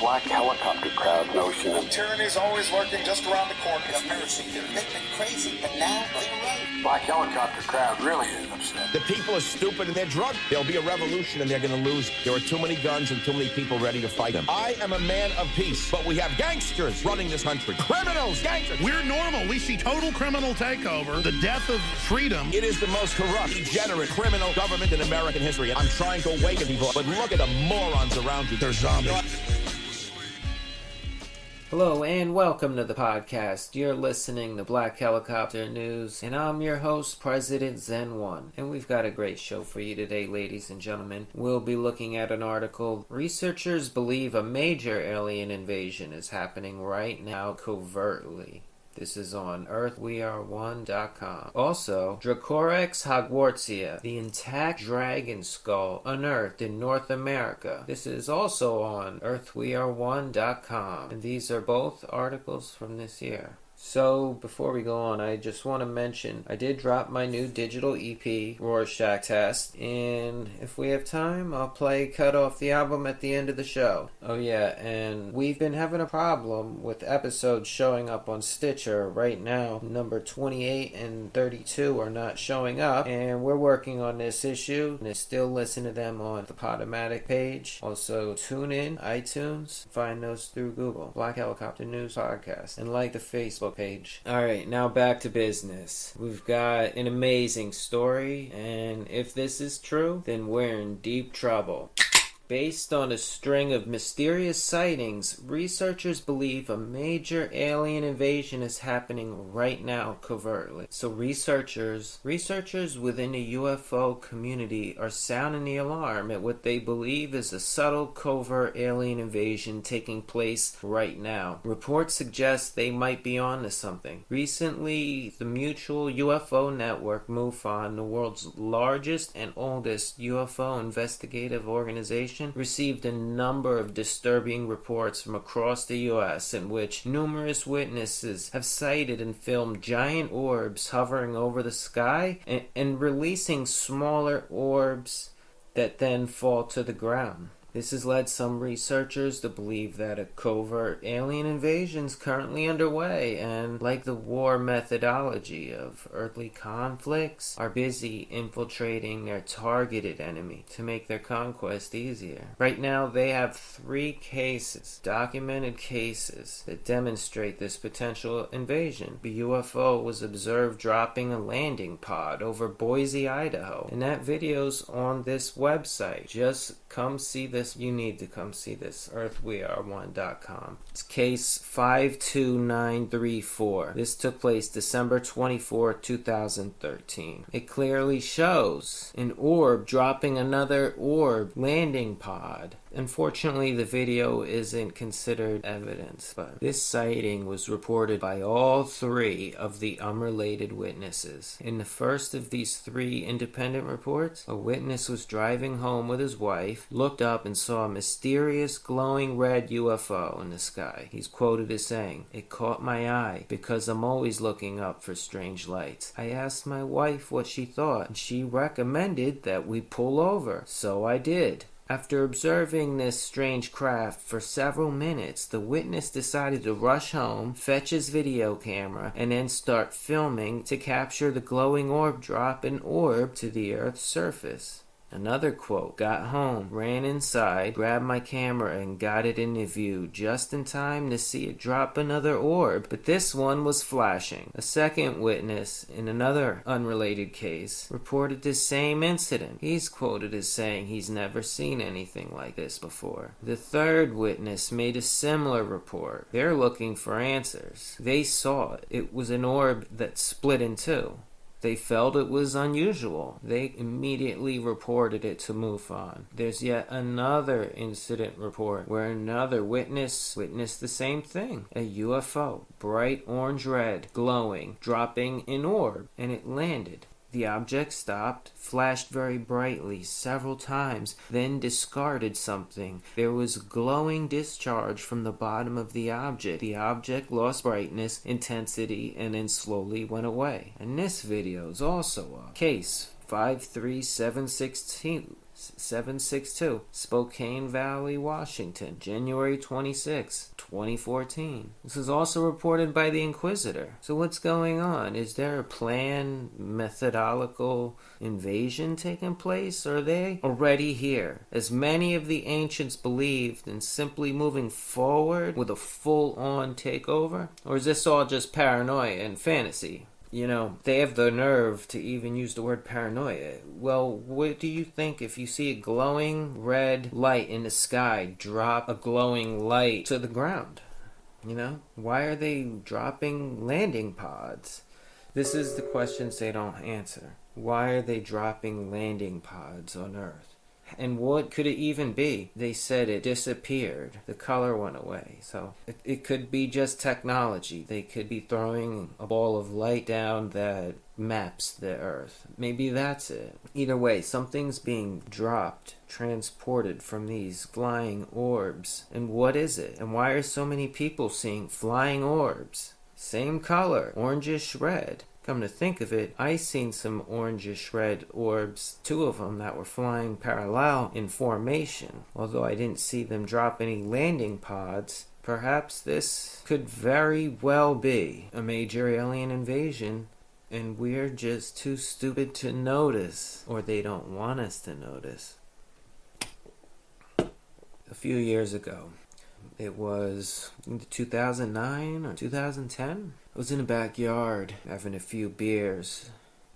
black helicopter crowd notion of tyranny's always lurking just around the corner. Conspiracy theory. They've been crazy, but now they're right. black helicopter crowd really is upset. The people are stupid and they're drunk. There'll be a revolution and they're going to lose. There are too many guns and too many people ready to fight them. I am a man of peace, but we have gangsters running this country. Criminals, gangsters. We're normal. We see total criminal takeover, the death of freedom. It is the most corrupt, degenerate, criminal government in American history. I'm trying to awaken people, but look at the morons around you. They're zombies. Hello and welcome to the podcast. You're listening to Black Helicopter News, and I'm your host, President Zen-1. And we've got a great show for you today, ladies and gentlemen. We'll be looking at an article. Researchers believe a major alien invasion is happening right now covertly. This is on earthweare1.com. Also, Dracorex hogwartsia, the intact dragon skull unearthed in North America. This is also on earthweare1.com. And these are both articles from this year. So, before we go on, I just want to mention, I did drop my new digital EP, Rorschach Test, and if we have time, I'll play cut off the album at the end of the show. Oh yeah, and we've been having a problem with episodes showing up on Stitcher right now. Number 28 and 32 are not showing up, and we're working on this issue, and still listen to them on the Podomatic page. Also, Tunein, iTunes, find those through Google, Black Helicopter News Podcast, and like the Facebook page. Alright, now back to business. We've got an amazing story, and if this is true, then we're in deep trouble. Based on a string of mysterious sightings, researchers believe a major alien invasion is happening right now covertly. So researchers within the UFO community are sounding the alarm at what they believe is a subtle covert alien invasion taking place right now. Reports suggest they might be onto something. Recently, the Mutual UFO Network, MUFON, the world's largest and oldest UFO investigative organization, received a number of disturbing reports from across the U.S. in which numerous witnesses have sighted and filmed giant orbs hovering over the sky and releasing smaller orbs that then fall to the ground. This has led some researchers to believe that a covert alien invasion is currently underway, and like the war methodology of earthly conflicts, are busy infiltrating their targeted enemy to make their conquest easier. Right now, they have 3 cases, documented cases, that demonstrate this potential invasion. The UFO was observed dropping a landing pod over Boise, Idaho, and that video's on this website. Just come see this. You need to come see this. earthweare1.com. It's case 52934. This took place December 24, 2013. It clearly shows an orb dropping another orb landing pod. Unfortunately, the video isn't considered evidence, but this sighting was reported by all 3 of the unrelated witnesses. In the first of these 3 independent reports, a witness was driving home with his wife, looked up and saw a mysterious glowing red UFO in the sky. He's quoted as saying, "It caught my eye because I'm always looking up for strange lights. I asked my wife what she thought, and she recommended that we pull over, so I did." After observing this strange craft for several minutes, the witness decided to rush home, fetch his video camera, and then start filming to capture the glowing orb drop an orb to the Earth's surface. Another quote, "Got home, ran inside, grabbed my camera and got it into view just in time to see it drop another orb, but this one was flashing." A second witness, in another unrelated case, reported the same incident. He's quoted as saying he's never seen anything like this before. The third witness made a similar report. They're looking for answers. They saw it. It was an orb that split in 2. They felt it was unusual. They immediately reported it to MUFON. There's yet another incident report where another witness witnessed the same thing. A UFO, bright orange-red, glowing, dropping an orb, and it landed. The object stopped, flashed very brightly several times, then discarded something. There was glowing discharge from the bottom of the object. The object lost brightness, intensity, and then slowly went away. And this video is also a case 53716 762, Spokane Valley, Washington, January 26, 2014. This is also reported by the Inquisitor. So what's going on? Is there a planned methodological invasion taking place? Or are they already here? As many of the ancients believed in simply moving forward with a full-on takeover? Or is this all just paranoia and fantasy? You know, they have the nerve to even use the word paranoia. Well, what do you think if you see a glowing red light in the sky drop a glowing light to the ground? You know, why are they dropping landing pods? This is the questions they don't answer. Why are they dropping landing pods on Earth? And what could it even be? They said it disappeared. The color went away. So it could be just technology. They could be throwing a ball of light down that maps the Earth. Maybe that's it. Either way, something's being dropped, transported from these flying orbs. And what is it? And why are so many people seeing flying orbs? Same color, orangish red. Come to think of it, I seen some orangish red orbs, 2 of them that were flying parallel in formation. Although I didn't see them drop any landing pods, perhaps this could very well be a major alien invasion, and we're just too stupid to notice, or they don't want us to notice. A few years ago, it was 2009 or 2010. I was in the backyard having a few beers.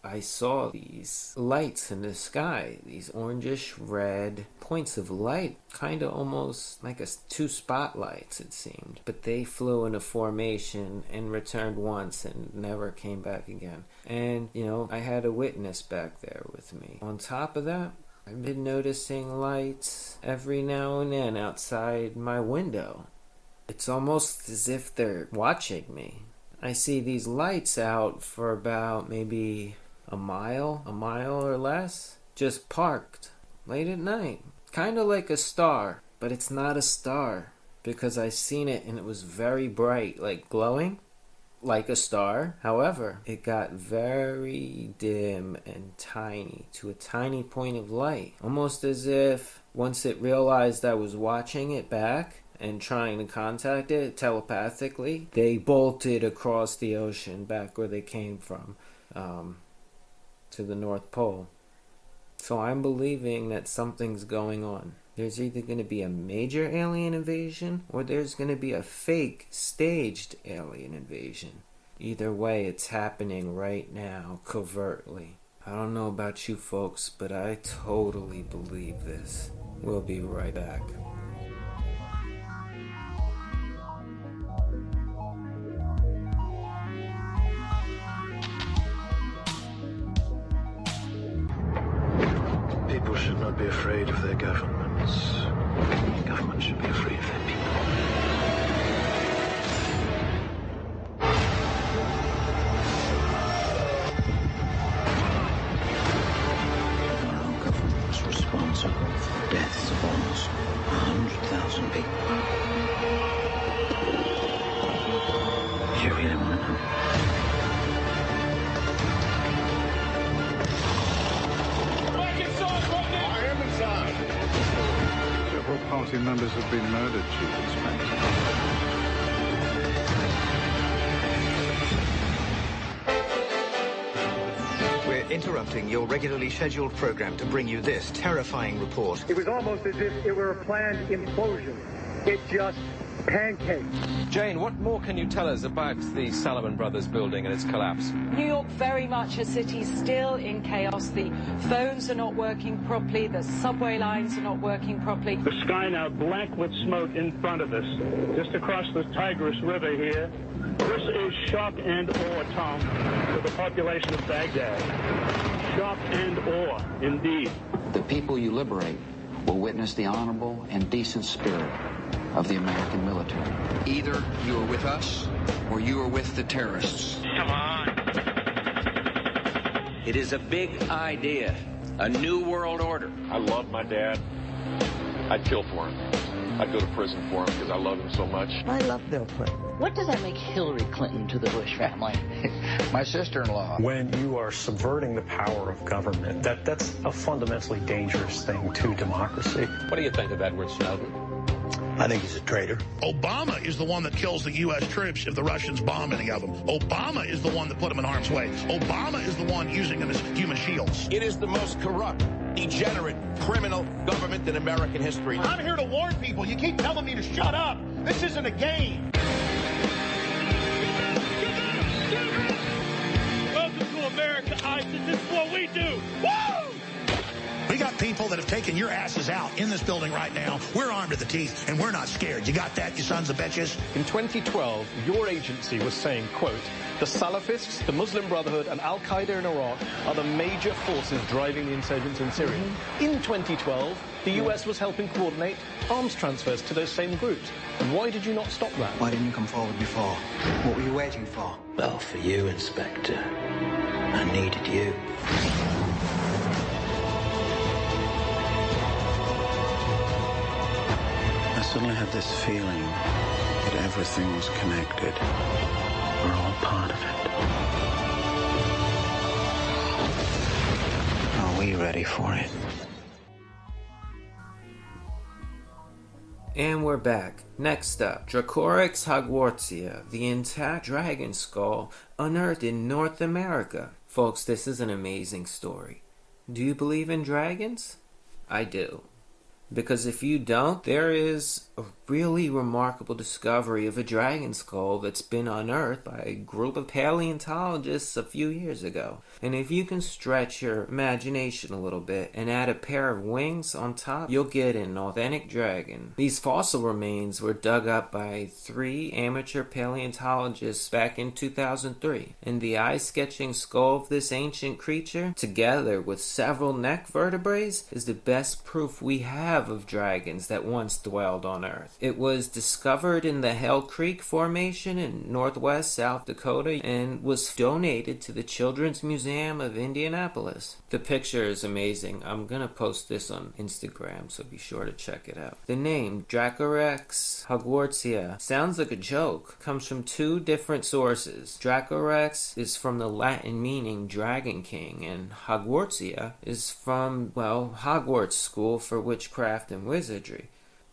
I saw these lights in the sky, these orangish red points of light, kind of almost like 2 spotlights it seemed. But they flew in a formation and returned once and never came back again. And, you know, I had a witness back there with me. On top of that, I've been noticing lights every now and then outside my window. It's almost as if they're watching me. I see these lights out for about maybe a mile or less, just parked late at night. Kind of like a star, but it's not a star because I seen it and it was very bright, like glowing, like a star. However, it got very dim and tiny to a tiny point of light, almost as if once it realized I was watching it back and trying to contact it telepathically, they bolted across the ocean back where they came from, to the North Pole. So I'm believing that something's going on. There's either going to be a major alien invasion or there's going to be a fake staged alien invasion. Either way, it's happening right now, covertly. I don't know about you folks, but I totally believe this. We'll be right back. People should not be afraid of their governments. Governments should be afraid of their people. Our government was responsible for the deaths of almost 100,000 people. Do you really want to know? Several party members have been murdered, Chief Inspector. We're interrupting your regularly scheduled program to bring you this terrifying report. It was almost as if it were a planned implosion. It just pancaked. Jane, what more can you tell us about the Salomon Brothers building and its collapse? New York, very much a city still in chaos. The phones are not working properly. The subway lines are not working properly. The sky now black with smoke in front of us. Just across the Tigris River here. This is shock and awe, Tom, to the population of Baghdad. Shock and awe, indeed. The people you liberate will witness the honorable and decent spirit of the American military. Either you are with us or you are with the terrorists. Come on. It is a big idea, a new world order. I love my dad. I'd kill for him. I'd go to prison for him because I love him so much. I love Bill Clinton. What does that make Hillary Clinton to the Bush family? My sister-in-law. When you are subverting the power of government, that's a fundamentally dangerous thing to democracy. What do you think of Edward Snowden? I think he's a traitor. Obama is the one that kills the U.S. troops if the Russians bomb any of them. Obama is the one that put them in harm's way. Obama is the one using them as human shields. It is the most corrupt, degenerate, criminal government in American history. I'm here to warn people. You keep telling me to shut up. This isn't a game. Welcome to America, ISIS. This is what we do. Woo! We got people that have taken your asses out in this building right now. We're armed to the teeth, and we're not scared. You got that, you sons of bitches? In 2012, your agency was saying, quote, the Salafists, the Muslim Brotherhood, and Al-Qaeda in Iraq are the major forces driving the insurgents in Syria. In 2012, the US was helping coordinate arms transfers to those same groups. And why did you not stop that? Why didn't you come forward before? What were you waiting for? Well, for you, Inspector. I needed you. I suddenly had this feeling that everything was connected. We're all part of it. Are we ready for it? And we're back. Next up, Dracoryx hogwartsia, the intact dragon skull unearthed in North America. Folks, this is an amazing story. Do you believe in dragons? I do. Because if you don't, there is a really remarkable discovery of a dragon skull that's been unearthed by a group of paleontologists a few years ago. And if you can stretch your imagination a little bit and add a pair of wings on top, you'll get an authentic dragon. These fossil remains were dug up by 3 amateur paleontologists back in 2003. And the eye-sketching skull of this ancient creature, together with several neck vertebrae, is the best proof we have of dragons that once dwelled on Earth. It was discovered in the Hell Creek Formation in northwest South Dakota and was donated to the Children's Museum of Indianapolis. The picture is amazing. I'm gonna post this on Instagram, so be sure to check it out. The name, Dracoryx hogwartsia, sounds like a joke. Comes from 2 different sources. Dracoryx is from the Latin meaning Dragon King, and Hogwartsia is from, well, Hogwarts School for Witchcraft and Wizardry.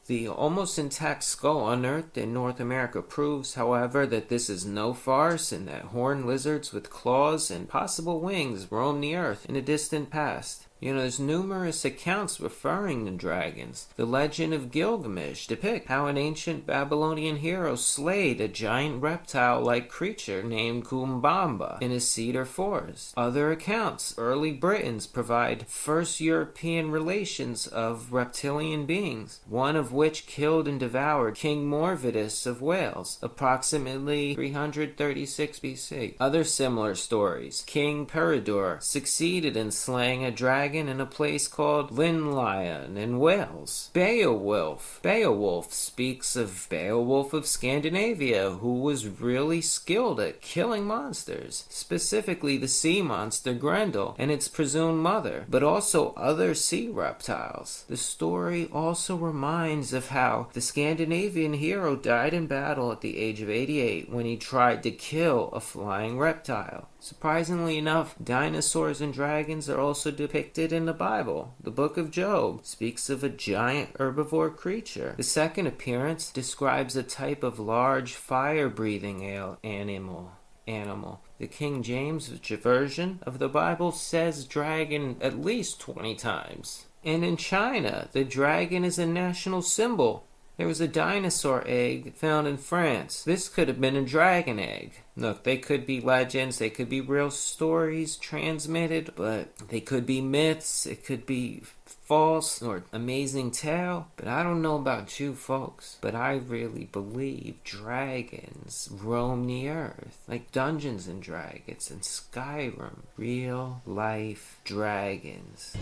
The almost intact skull unearthed in North America proves, however, that this is no farce and that horned lizards with claws and possible wings roamed the earth in a distant past. You know, there's numerous accounts referring to dragons. The legend of Gilgamesh depicts how an ancient Babylonian hero slayed a giant reptile-like creature named Kumbamba in a cedar forest. Other accounts, early Britons provide first European relations of reptilian beings, one of which killed and devoured King Morvidus of Wales, approximately 336 BC. Other similar stories, King Peredur succeeded in slaying a dragon in a place called Llynlion in Wales. Beowulf speaks of Beowulf of Scandinavia, who was really skilled at killing monsters, specifically the sea monster Grendel and its presumed mother, but also other sea reptiles. The story also reminds of how the Scandinavian hero died in battle at the age of 88 when he tried to kill a flying reptile. Surprisingly enough, dinosaurs and dragons are also depicted in the Bible. The book of Job speaks of a giant herbivore creature. The second appearance describes a type of large fire-breathing animal. The King James version of the Bible says dragon at least 20 times. And in China, the dragon is a national symbol. There was a dinosaur egg found in France. This could have been a dragon egg. Look, they could be legends, they could be real stories transmitted, but they could be myths, it could be false or amazing tale. But I don't know about you folks, but I really believe dragons roam the earth, like Dungeons and Dragons and Skyrim. Real life dragons.